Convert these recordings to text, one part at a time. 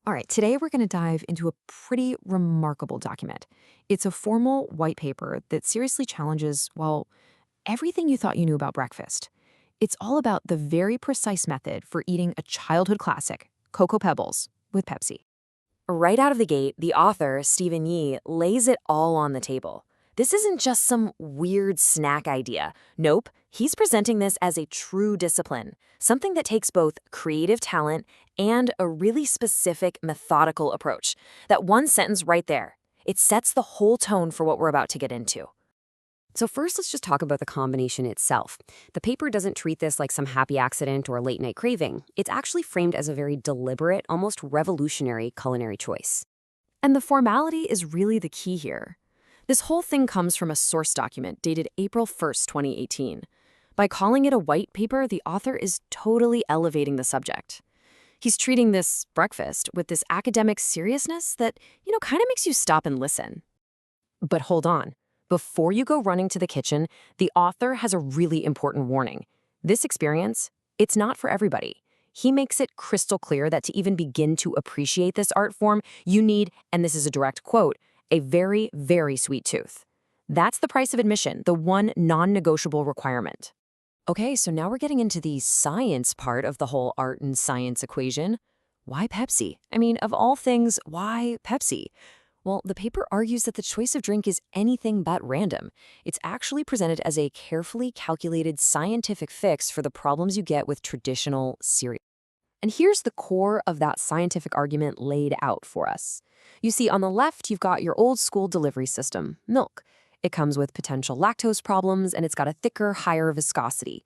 All right, today we're going to dive into a pretty remarkable document. It's a formal white paper that seriously challenges, well, everything you thought you knew about breakfast. It's all about the very precise method for eating a childhood classic, Cocoa Pebbles, with Pepsi. Right out of the gate, the author, Stephen Yee, lays it all on the table. This isn't just some weird snack idea. Nope, he's presenting this as a true discipline, something that takes both creative talent and a really specific, methodical approach. That one sentence right there, it sets the whole tone for what we're about to get into. So first, let's just talk about the combination itself. The paper doesn't treat this like some happy accident or late-night craving. It's actually framed as a very deliberate, almost revolutionary culinary choice. And the formality is really the key here. This whole thing comes from a source document dated April 1st, 2018. By calling it a white paper, the author is totally elevating the subject. He's treating this breakfast with this academic seriousness that, kind of makes you stop and listen. But hold on. Before you go running to the kitchen, the author has a really important warning. This experience, it's not for everybody. He makes it crystal clear that to even begin to appreciate this art form, you need, and this is a direct quote, a very, very sweet tooth. That's the price of admission, the one non-negotiable requirement. Okay, so now we're getting into the science part of the whole art and science equation. Why Pepsi? I mean, of all things, why Pepsi? Well, the paper argues that the choice of drink is anything but random. It's actually presented as a carefully calculated scientific fix for the problems you get with traditional cereal. And here's the core of that scientific argument laid out for us. You see, on the left, you've got your old school delivery system, milk. It comes with potential lactose problems, and it's got a thicker, higher viscosity.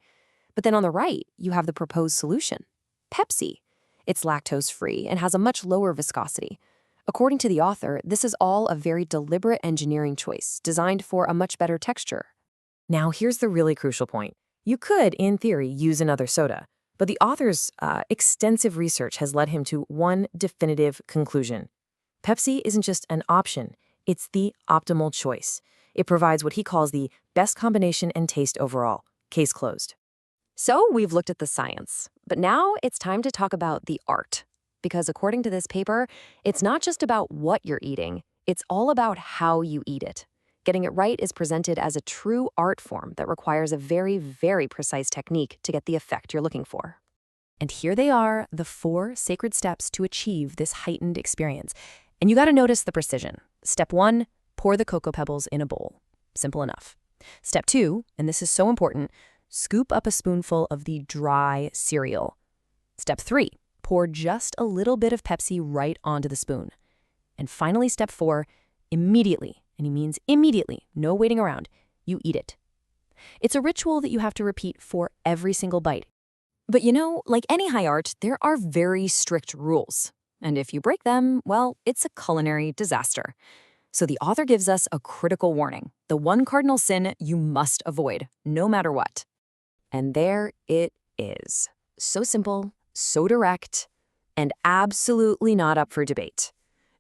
But then on the right, you have the proposed solution, Pepsi. It's lactose-free and has a much lower viscosity. According to the author, this is all a very deliberate engineering choice designed for a much better texture. Now, here's the really crucial point. You could, in theory, use another soda, but the author's extensive research has led him to one definitive conclusion. Pepsi isn't just an option, it's the optimal choice. It provides what he calls the best combination and taste overall. Case closed. So we've looked at the science, but now it's time to talk about the art. Because according to this paper, it's not just about what you're eating, it's all about how you eat it. Getting it right is presented as a true art form that requires a very, very precise technique to get the effect you're looking for. And here they are, the 4 sacred steps to achieve this heightened experience. And you gotta notice the precision. Step 1, pour the Cocoa Pebbles in a bowl. Simple enough. Step 2, and this is so important, scoop up a spoonful of the dry cereal. Step 3, pour just a little bit of Pepsi right onto the spoon. And finally, step 4, immediately, and he means immediately, no waiting around, you eat it. It's a ritual that you have to repeat for every single bite. But like any high art, there are very strict rules. And if you break them, well, it's a culinary disaster. So the author gives us a critical warning, the one cardinal sin you must avoid, no matter what. And there it is. So simple, so direct, and absolutely not up for debate.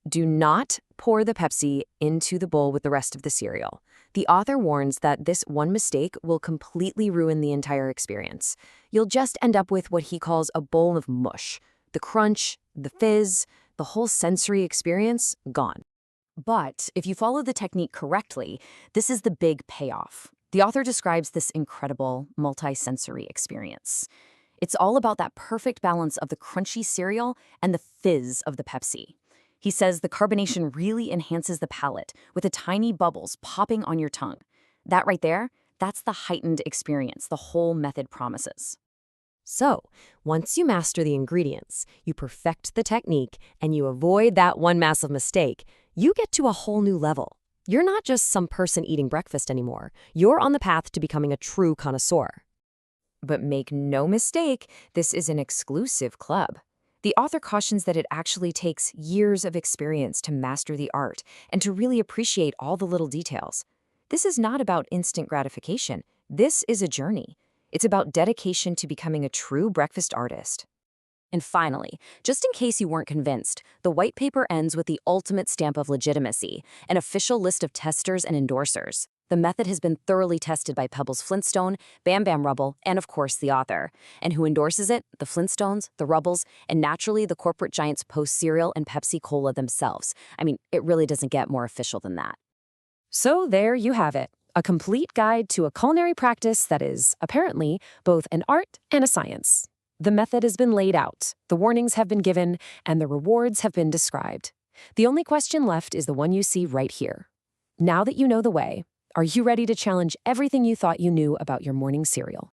Do not pour the Pepsi into the bowl with the rest of the cereal. The author warns that this one mistake will completely ruin the entire experience. You'll just end up with what he calls a bowl of mush. The crunch, the fizz, the whole sensory experience, gone. But if you follow the technique correctly, this is the big payoff. The author describes this incredible multi-sensory experience. It's all about that perfect balance of the crunchy cereal and the fizz of the Pepsi. He says the carbonation really enhances the palate with the tiny bubbles popping on your tongue. That right there, that's the heightened experience the whole method promises. So, once you master the ingredients, you perfect the technique, and you avoid that one massive mistake, you get to a whole new level. You're not just some person eating breakfast anymore. You're on the path to becoming a true connoisseur. But make no mistake, this is an exclusive club. The author cautions that it actually takes years of experience to master the art and to really appreciate all the little details. This is not about instant gratification. This is a journey. It's about dedication to becoming a true breakfast artist. And finally, just in case you weren't convinced, the white paper ends with the ultimate stamp of legitimacy, an official list of testers and endorsers. The method has been thoroughly tested by Pebbles Flintstone, Bam Bam Rubble, and of course the author. And who endorses it? The Flintstones, the Rubbles, and naturally the corporate giants Post Cereal and Pepsi Cola themselves. I mean, it really doesn't get more official than that. So there you have it, a complete guide to a culinary practice that is, apparently, both an art and a science. The method has been laid out, the warnings have been given, and the rewards have been described. The only question left is the one you see right here. Now that you know the way, are you ready to challenge everything you thought you knew about your morning cereal?